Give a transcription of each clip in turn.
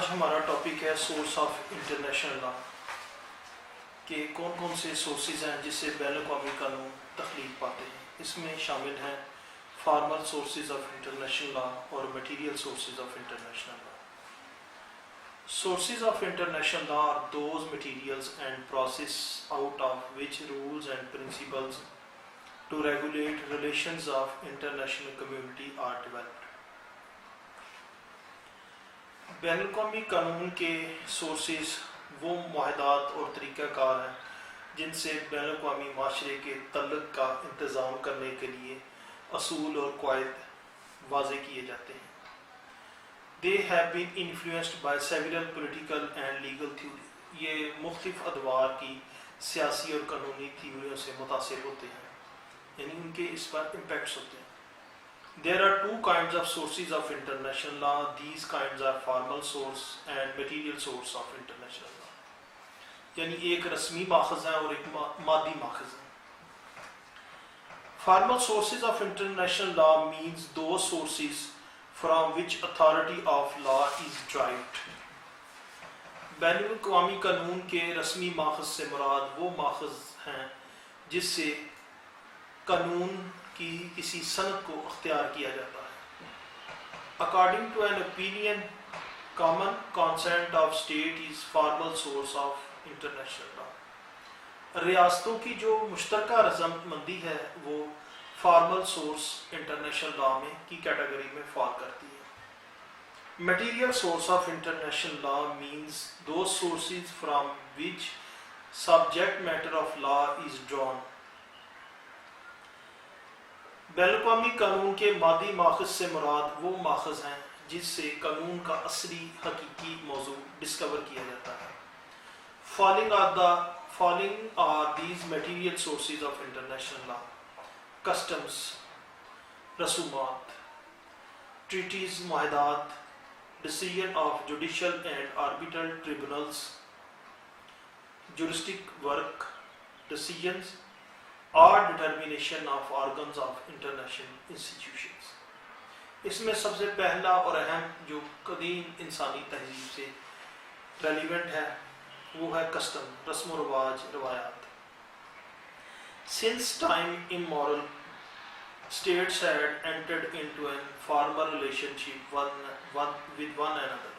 آج ہمارا ٹاپک ہے سورس آف انٹرنیشنل لا کہ کون کون سے سورسز ہیں جس سے بین الاقوامی قانون تخلیق پاتے ہیں. اس میں شامل ہیں formal sources of international law اور material sources of international law. Sources of international law are those materials and process out of which rules and principles to regulate relations of international community are developed. بین الاقوامی قانون کے sources وہ معاہدات اور طریقہ کار ہیں جن سے بین الاقوامی معاشرے کے تعلق کا انتظام کرنے کے لیے اصول اور قواعد واضح کیے جاتے ہیں. They have been influenced by several political and legal theories. یہ مختلف ادوار کی سیاسی اور قانونی تھیوریوں سے متاثر ہوتے ہیں یعنی ان کے اس پر امپیکٹس ہوتے ہیں. There are two kinds of sources of international law. These kinds are formal source and material source of international law. یعنی ایک رسمی ماخذ ہے اور ایک مادی ماخذ ہے. Formal sources of international law means those sources from which authority of law is derived. بین الاقوامی قانون کے رسمی ماخذ سے مراد وہ ماخذ ہیں جس سے قانون کی کسی سند کو اختیار کیا جاتا ہے. According to an opinion, common consent of state is formal source of international law. ریاستوں کی جو مشترکہ رضامندی ہے وہ فارمل سورس انٹرنیشنل لا میں کی کیٹیگری میں فال کرتی ہے. Material source of international law means those sources from which subject matter of law is drawn. بین الاقوامی قانون کے مادی ماخذ سے مراد وہ ماخذ ہیں جس سے قانون کا اصلی حقیقی موضوع ڈسکور کیا جاتا ہے. Following are these material sources of international law: customs, رسومات, treaties معاہدات, decision of judicial and arbitral tribunals, juristic work, decisions or determination of organs of international institutions. اس میں سب سے پہلا اور اہم جو قدیم انسانی تہذیب سے ریلیونٹ ہے وہ ہے کسٹم، رسم و رواج، روایات. Since time immemorial, states had entered into a formal relationship with one another.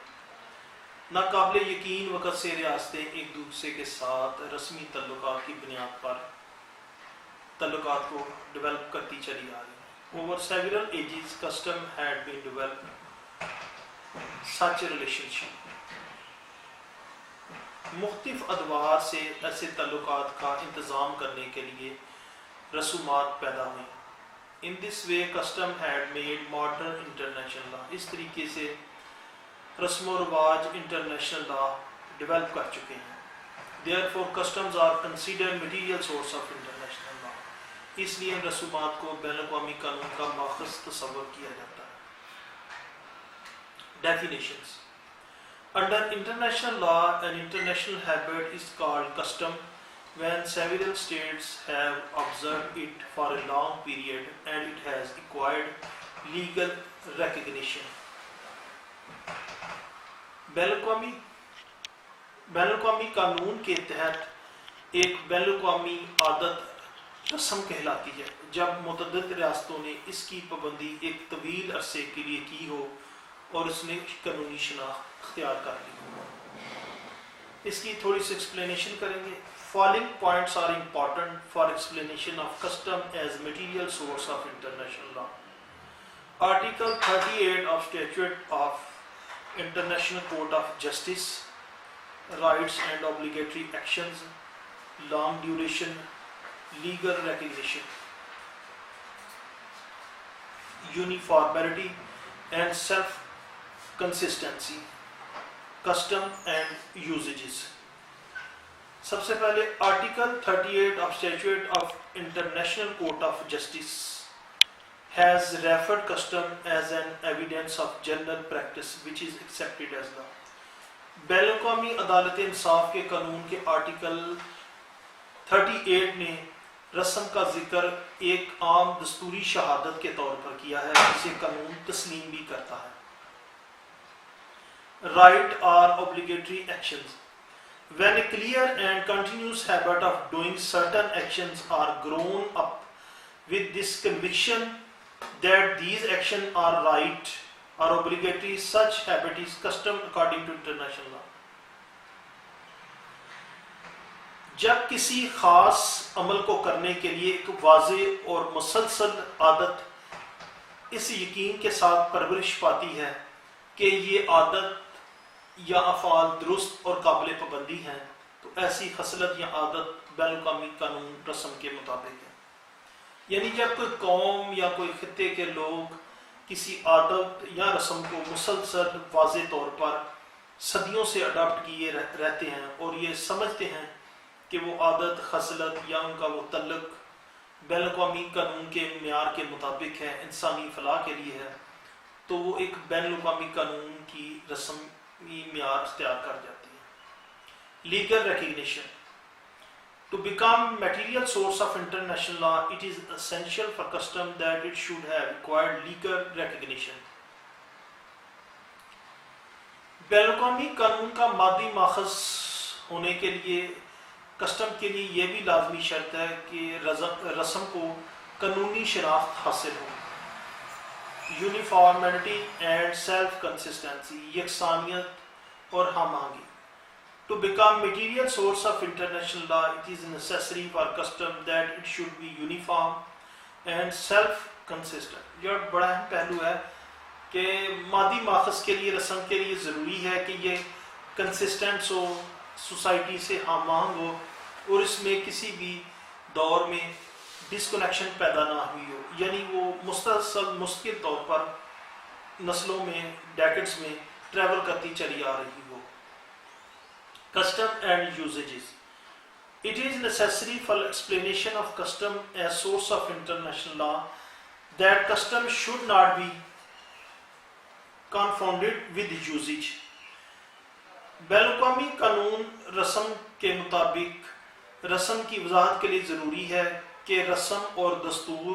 ناقابل یقین وقت سے ریاستیں ایک دوسرے کے ساتھ رسمی تعلقات کی بنیاد پر تعلقات کو ڈیولپ کرتی چلی آ رہی ہیں. Over several ages, custom had been developed such a relationship. مختلف ادوار سے ایسے تعلقات کا انتظام کرنے کے لیے رسومات پیدا ہوئیں. In this way, custom had made modern international law. اس طریقے سے رسم و رواج انٹرنیشنل لا ڈیولپ کر چکے ہیں. Therefore, customs are considered material source of international law. اس لیے رسومات کو بین الاقوامی قانون کا ماخذ تصور کیا جاتا ہے. Definitions. Under international law, an international habit is called custom when several states have observed it for a long period and it has acquired legal recognition. بین الاقوامی قانون کے تحت ایک بین الاقوامی عادت رسم کہلاتی ہے جب متعدد ریاستوں نے اس کی پابندی ایک طویل عرصے کے لیے کی ہو اور اس نے قانونی شناخت اختیار کر لی. اس کی تھوڑی سی ایکسپلینیشن کریں گے. Following points are important for explanation of custom as material source of international law. Article 38 of Statute of International Court of Justice, rights and obligatory actions, long duration, legal recognition, uniformity and self-consistency, custom and usages. سب سے پہلے article 38 of Statute of International Court of Justice has referred custom as an evidence of general practice which is accepted as law. بین الاقوامی عدالت انصاف کے قانون کے article 38 نے رسم کا ذکر ایک عام دستوری شہادت کے طور پر کیا ہے جسے قانون تسلیم بھی کرتا ہے. right or obligatory actions. When a clear and continuous habit of doing certain actions are grown up with this conviction that these actions are right or obligatory, such habit is custom according to international law. جب کسی خاص عمل کو کرنے کے لیے ایک واضح اور مسلسل عادت اس یقین کے ساتھ پرورش پاتی ہے کہ یہ عادت یا افعال درست اور قابل پابندی ہیں، تو ایسی خصلت یا عادت بین الاقوامی قانون رسم کے مطابق ہے۔ یعنی جب کوئی قوم یا کوئی خطے کے لوگ کسی عادت یا رسم کو مسلسل واضح طور پر صدیوں سے اڈاپٹ کیے رہتے ہیں اور یہ سمجھتے ہیں کہ وہ عادت خصلت یا ان کا وہ تعلق بین الاقوامی قانون کے معیار کے مطابق ہے، انسانی فلاح کے لیے ہے، تو وہ ایک بین الاقوامی قانون کی رسمی معیار اختیار کر جاتی ہے۔ Legal recognition. To become material source of international law, it is essential for custom that it should have acquired legal recognition. بین الاقوامی قانون کا مادی ماخذ ہونے کے لیے کسٹم کے لیے یہ بھی لازمی شرط ہے کہ رسم کو قانونی شناخت حاصل ہو۔ یونیفارمٹی اینڈ سیلف کنسسٹنسی، یکسانیت اور ہم آہنگی۔ To become material source of international law, it is necessary for custom that it should be uniform and self-consistent. یہ بڑا اہم پہلو ہے کہ مادی ماخذ کے لیے رسم کے لیے ضروری ہے کہ یہ کنسسٹنٹ ہو، سوسائٹی سے ہم آہنگ ہو اور اس میں کسی بھی دور میں ڈسکنیکشن پیدا نہ ہوئی ہو، یعنی وہ مستقل طور پر نسلوں میں ڈیکڈز میں ٹریول کرتی چلی آ رہی ہو۔ Custom and usages. It is necessary for explanation of custom as source of international law that custom should not be confounded with usage. بین الاقوامی قانون رسم کے مطابق رسم کی وضاحت کے لیے ضروری ہے کہ رسم اور دستور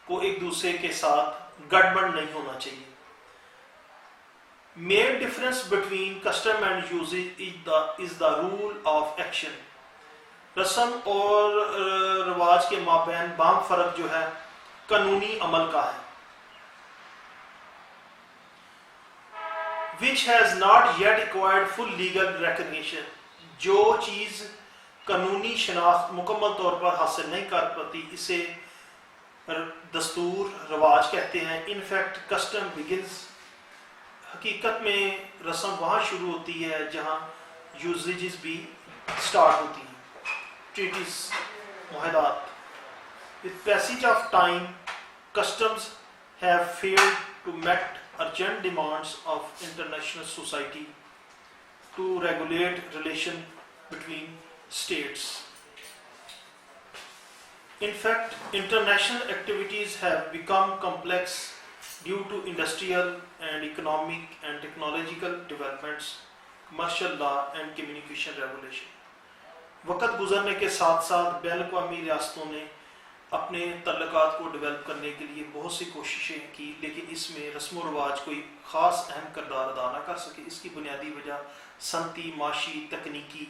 کو ایک دوسرے کے ساتھ گڑبڑ نہیں ہونا چاہیے۔ Main difference between custom and usage is the rule of action. رسم اور رواج کے مابین باہم فرق جو ہے قانونی عمل کا ہے۔ Which has not yet acquired full legal recognition. جو چیز قانونی شناخت مکمل طور پر حاصل نہیں کر پاتی اسے دستور رواج کہتے ہیں۔ In fact, custom begins. حقیقت میں رسم وہاں شروع ہوتی ہے جہاں یوزیجز بھی سٹارٹ ہوتی ہیں۔ ٹریٹیز، معاہدات۔ With passage of time, customs have failed to meet urgent demands of international society to regulate relation between states. In fact, international activities have become complex due to industrial and economic and technological developments, commercial law and communication regulation. وقت گزرنے کے ساتھ ساتھ بین الاقوامی ریاستوں نے اپنے تعلقات کو ڈیولپ کرنے کے لیے بہت سی کوششیں کی، لیکن اس میں رسم و رواج کوئی خاص اہم کردار ادا نہ کر سکے۔ اس کی بنیادی وجہ صنعتی، معاشی، تکنیکی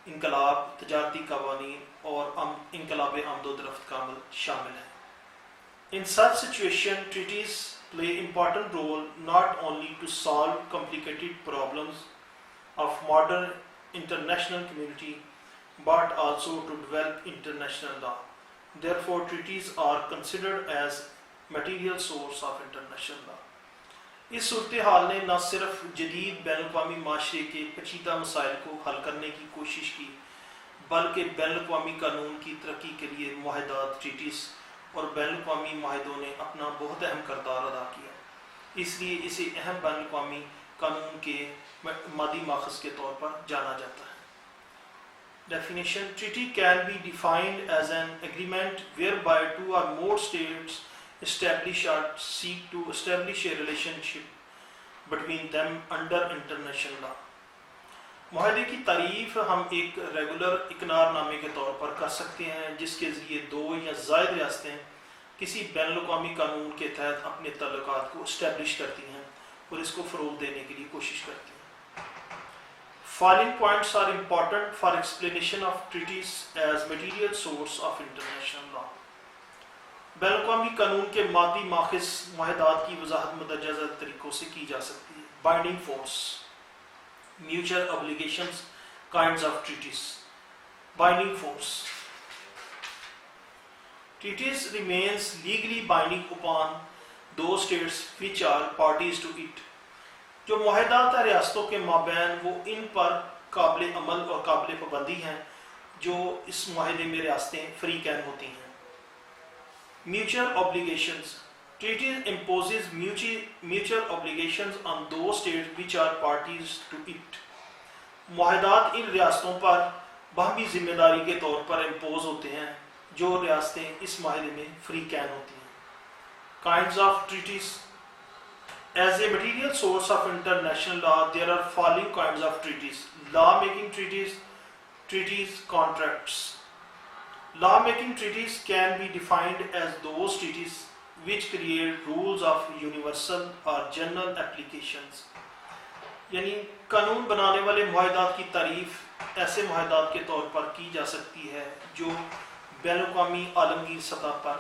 انقلاب، تجارتی قوانین اور انقلاب آمد و رفت کا عمل شامل ہے۔ In such situation, treaties play important role not only to solve complicated problems of modern international community, but also to develop international law. Therefore, treaties are considered as material source of international law. اس صورتحال نے نہ صرف جدید بین الاقوامی معاشرے کے پیچیدہ مسائل کو حل کرنے کی کوشش کی، بلکہ بین الاقوامی قانون کی ترقی کے لیے معاہدات، ٹریٹیز اور بین الاقوامی معاہدوں نے اپنا بہت اہم کردار ادا کیا۔ اس لیے اسے اہم بین الاقوامی قانون کے مادی ماخذ کے طور پر جانا جاتا ہے۔ Definition: Treaty can be defined as an agreement whereby two or more states establish or seek to establish a relationship between them under international law. معاہدے کی تعریف ہم ایک ریگولر اقرار نامے کے طور پر کر سکتے ہیں جس کے ذریعے دو یا زائد ریاستیں کسی بین الاقوامی قانون کے تحت اپنے تعلقات کو اسٹیبلش کرتی ہیں اور اس کو فروغ دینے کے لیے کوشش کرتی ہیں۔ Following points are important for explanation of treaties as material source of international law. بین الاقوامی قانون کے مادی ماخذ معاہدات کی وضاحت مندرجہ ذیل طریقوں سے کی جا سکتی ہے. Binding force, mutual obbligations, kinds of treaties. Binding force. Treaties remains legally binding upon those states which are parties to it. جو معاہدات ہیں ریاستوں کے مابین وہ ان پر قابل عمل اور قابل پابندی ہیں جو اس معاہدے میں ریاستیں فریق عین ہوتی ہیں. Mutual obligations. Treaties imposes mutual obligations on those states which are parties to it. معاہدات ان ریاستوں پر باہمی ذمہ داری کے طور پر امپوز ہوتے ہیں جو ریاستیں اس معاہدے میں فریق عین ہوتی ہیں. Kinds of treaties. As a material source of international law, there are following kinds of treaties. Law-making treaties, contracts. Law-making treaties can be defined as those treaties which create rules of universal or general applications. یعنی قانون بنانے والے معاہدات کی تعریف ایسے معاہدات کے طور پر کی جا سکتی ہے جو بین الاقوامی عالمگیر سطح پر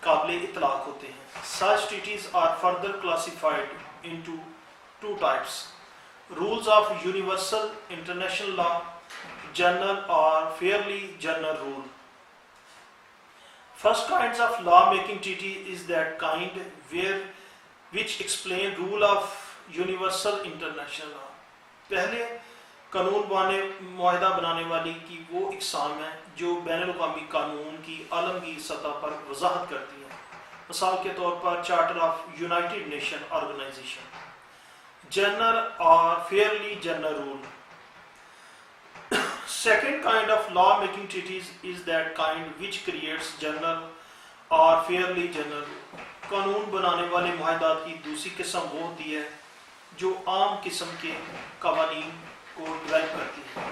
قابل اطلاق ہوتے ہیں. Such treaties are further classified into two types: rules of universal international law, general or fairly general rule. First kinds of law-making treaty is that kind which explain rule of universal international law. پہلے قانون معاہدہ بنانے والی کی وہ اقسام ہیں جو بین الاقوامی قانون کی عالمگیر سطح پر وضاحت کرتی ہیں. مثال کے طور پر charter of united nation organization. General اور fairly general rule. Second kind of law-making treaties is that kind which creates general or fairly general rule. قانون بنانے والے معاہدات کی دوسری قسم وہ ہوتی ہے جو عام قسم کے قوانین کو ڈیولپ کرتی ہے.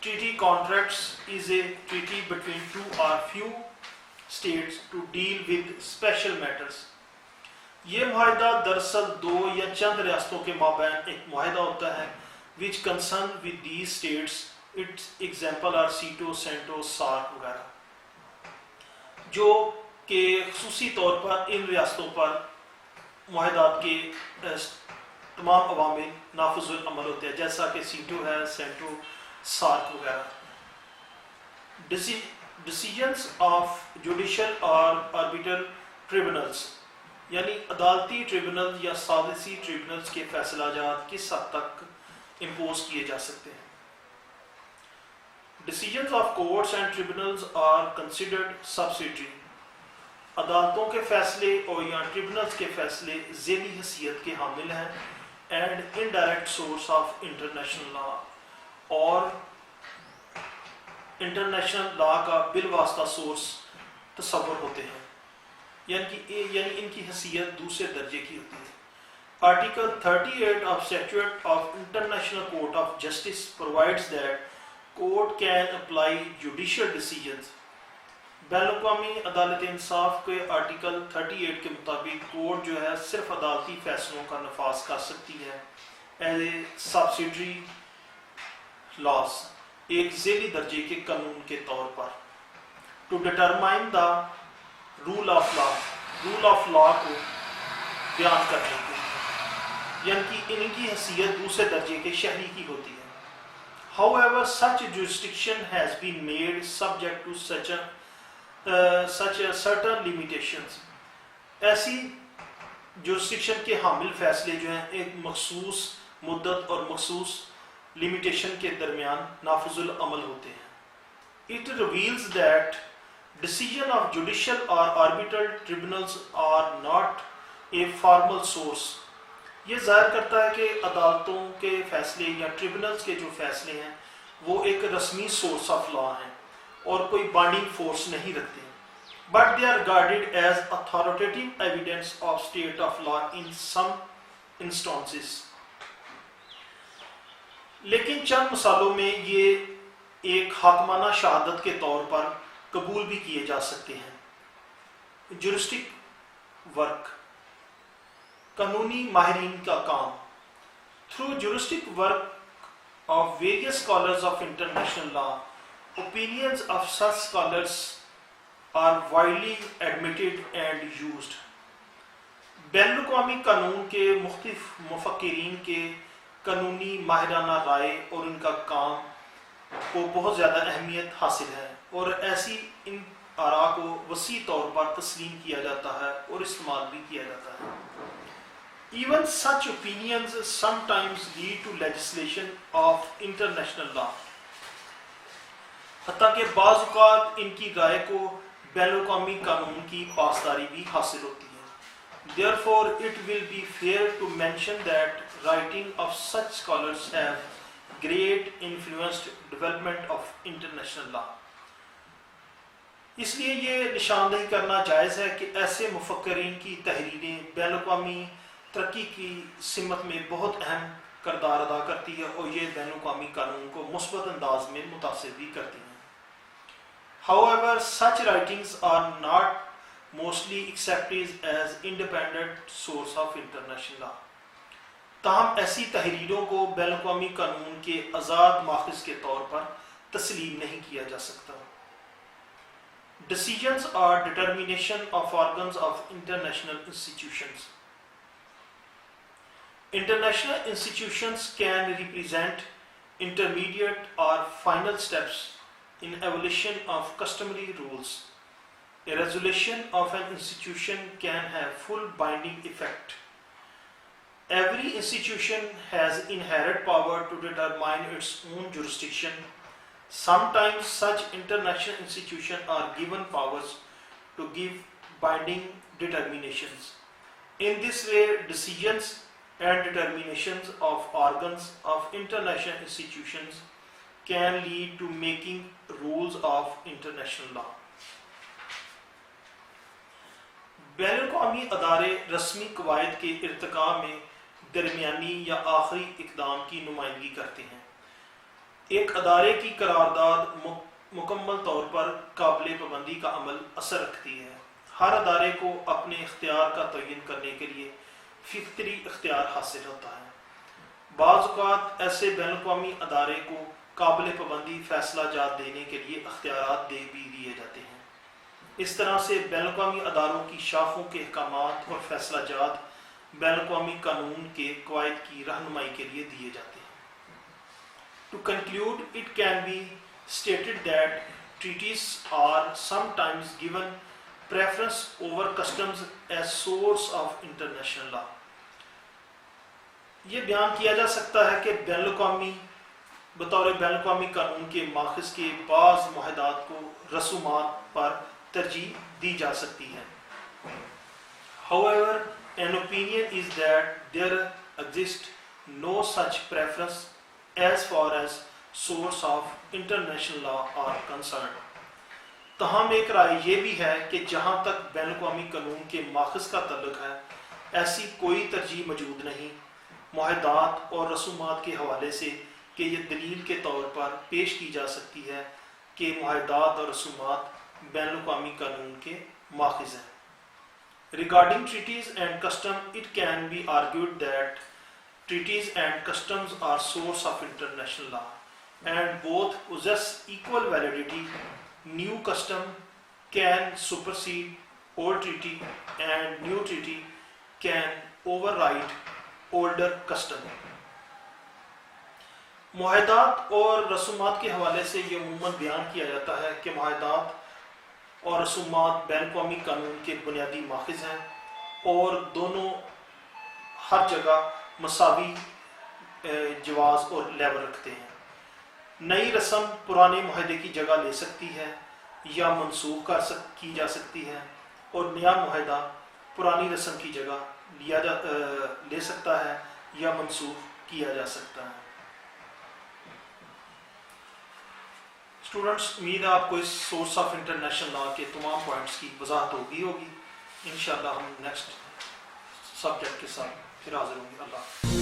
Treaty contracts is a treaty between two or few states to deal with special matters. یہ معاہدہ دراصل دو یا چند ریاستوں کے مابین ایک معاہدہ ہوتا ہے which concern with these states. Its example are Setu, سینٹو, SAARC وغیرہ, جو کہ خصوصی طور پر ان ریاستوں پر معاہدات کے تمام عوامل نافذ العمل ہوتے ہیں جیسا کہ سیٹو ہے, سینٹو, سارک وغیرہ. Decisions of judicial or arbitral tribunals, یعنی عدالتی ٹریبونل یا سازشی ٹریبونلز کے فیصلہ جات کس حد تک امپوز کیے جا سکتے ہیں. Decisions of courts and tribunals are considered subsidiary. عدالتوں کے فیصلے اور یا ٹریبونلز کے فیصلے ذیلی حیثیت کے حامل ہیں and indirect source of international law, اور انٹرنیشنل لا کا بالواسطہ سورس تصور ہوتے ہیں یعنی ان کی حیثیت دوسرے درجے کی ہوتی ہے. Article 38 of Statute of International Court of Justice provides that court can apply judicial decisions. بین الاقوامی عدالت انصاف کے آرٹیکل 38 کے مطابق کورٹ جو ہے صرف عدالتی فیصلوں کا نفاذ کر سکتی ہے ایز اے سبسیڈری لاز، ایک ذیلی درجے کے قانون کے طور پر. To determine the rule of law کو بیان کرنے کے لیے، یعنی کہ ان کی حیثیت دوسرے درجے کے شہری کی ہوتی ہے. However, such jurisdiction has been made subject to such a certain limitations. ایسی jurisdiction کے حامل فیصلے جو ہیں ایک مخصوص مدت اور مخصوص limitation کے درمیان نافذ العمل ہوتے ہیں. It reveals that decision of judicial or arbitral tribunals are not a formal source. یہ ظاہر کرتا ہے کہ عدالتوں کے فیصلے یا ٹریبونلز کے جو فیصلے ہیں وہ ایک رسمی سورس آف لا ہیں اور کوئی بائنڈنگ فورس نہیں رکھتے ہیں. But they are regarded as authoritative evidence of state of law in some instances. لیکن چند مثالوں میں یہ ایک حاکمانہ شہادت کے طور پر قبول بھی کیے جا سکتے ہیں. جورسٹک ورک، قانونی ماہرین کا کام. Through juristic work of various scholars of international law. Opinions of such scholars are widely admitted and used. بین الاقوامی قانون کے مختلف مفکرین کے قانونی ماہرانہ رائے اور ان کا کام کو بہت زیادہ اہمیت حاصل ہے، اور ایسی ان آراء کو وسیع طور پر تسلیم کیا جاتا ہے اور استعمال بھی کیا جاتا ہے. Even such opinions sometimes lead to legislation of international law. حتیٰ کہ بعض اوقات ان کی رائے کو بین الاقوامی قانون کی پاسداری بھی حاصل ہوتی ہے. Therefore, it will be fair to mention that writing of such scholars have great influenced development of international law. اس لیے یہ نشاندہی کرنا جائز ہے کہ ایسے مفکرین کی تحریریں بین الاقوامی ترقی کی سمت میں بہت اہم کردار ادا کرتی ہے اور یہ بین الاقوامی قانون کو مثبت انداز میں متاثر بھی کرتی ہیں. However, such writings are not mostly accepted as independent source of international law. تاہم ایسی تحریروں کو بین الاقوامی قانون کے آزاد ماخذ کے طور پر تسلیم نہیں کیا جا سکتا. Decisions or determination of organs of international institutions. International institutions can represent intermediate or final steps in evolution of customary rules. A resolution of an institution can have full binding effect. Every institution has inherent power to determine its own jurisdiction. Sometimes such international institutions are given powers to give binding determinations. In this way, decisions and determinations of organs of international institutions can lead to making rules of international law. بین الاقوامی ادارے رسمی قواعد کے ارتقاء میں درمیانی یا آخری اقدام کی نمائندگی کرتے ہیں. ایک ادارے کی قرارداد مکمل طور پر قابل پابندی کا عمل اثر رکھتی ہے. ہر ادارے کو اپنے اختیار کا تعین کرنے کے لیے فطری اختیار حاصل ہوتا ہے. بعض اوقات ایسے بین الاقوامی ادارے کو قابل پابندی فیصلہ جات دینے کے لیے اختیارات دیے جاتے ہیں. اس طرح سے بین الاقوامی اداروں کی شاخوں کے احکامات اور فیصلہ جات بین الاقوامی قانون کے قواعد کی رہنمائی کے لیے دیے جاتے ہیں. To conclude, it can be stated that treaties are sometimes given preference over customs as source of international law. یہ بیان کیا جا سکتا ہے کہ بطور بین الاقوامی قانون کے ماخذ کے بعض معاہدات کو رسومات پر ترجیح دی جا سکتی ہے. However, an opinion is that there exists no such preference as far as source of international law are concerned. تاہم ایک رائے یہ بھی ہے کہ جہاں تک بین الاقوامی قانون کے ماخذ کا تعلق ہے ایسی کوئی ترجیح موجود نہیں معاہدات اور رسومات کے حوالے سے کہ یہ دلیل کے طور پر پیش کی جا سکتی ہے کہ معاہدات اور رسومات بین الاقوامی قانون کے ماخذ ہیں. Regarding treaties and custom, it can be argued that treaties and customs are source of international law and both possess equal validity. New custom can supersede old treaty and new treaty can override older custom. معاہدات اور رسومات کے حوالے سے یہ عموماً بیان کیا جاتا ہے کہ معاہدات اور رسومات بین الاقوامی قانون کے بنیادی ماخذ ہیں اور دونوں ہر جگہ مساوی جواز اور لیول رکھتے ہیں. نئی رسم پرانے معاہدے کی جگہ لے سکتی ہے یا منسوخ کی جا سکتی ہے اور نیا معاہدہ پرانی رسم کی جگہ لے سکتا ہے یا منسوخ کیا جا سکتا ہے. اسٹوڈنٹس، امید ہے آپ کو اس سورس آف انٹرنیشنل لا کے تمام پوائنٹس کی وضاحت ہوگی. انشاءاللہ ہم نیکسٹ سبجیکٹ کے ساتھ پھر حاضر ہوں گے. اللہ